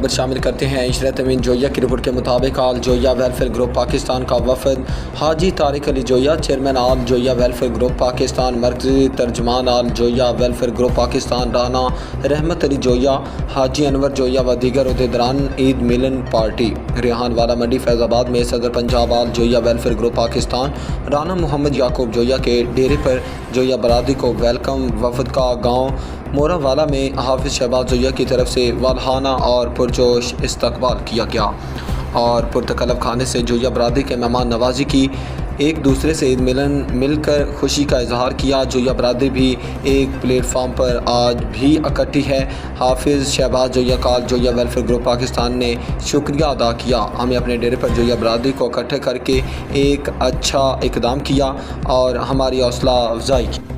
خبر شامل کرتے ہیں۔ عشرت امین جویا کی رپورٹ کے مطابق آل جویا ویلفیئر گروپ پاکستان کا وفد حاجی طارق علی جویا، چیئرمین آل جویا ویلفیئر گروپ پاکستان، مرکزی ترجمان آل جویا ویلفیئر گروپ پاکستان رانا رحمت علی جویا، حاجی انور جویا و دیگر عہدیداران عید ملن پارٹی ریحان والا منڈی فیض آباد میں صدر پنجاب آل جویا ویلفیئر گروپ پاکستان رانا محمد یعقوب جویا کے ڈیرے پر جویا برادری کو ویلکم وفد کا گاؤں مورا والا میں حافظ شہباز جویا کی طرف سے والہانہ اور پرجوش استقبال کیا گیا اور پرتکلف کھانے سے جویا برادری کے مہمان نوازی کی، ایک دوسرے سے عید مل کر خوشی کا اظہار کیا۔ جویا برادری بھی ایک پلیٹ فارم پر آج بھی اکٹھی ہے۔ حافظ شہباز جویا کا جویا ویلفیئر گروپ پاکستان نے شکریہ ادا کیا، ہمیں اپنے ڈیرے پر جویا برادری کو اکٹھے کر کے ایک اچھا اقدام کیا اور ہماری حوصلہ افزائی کی۔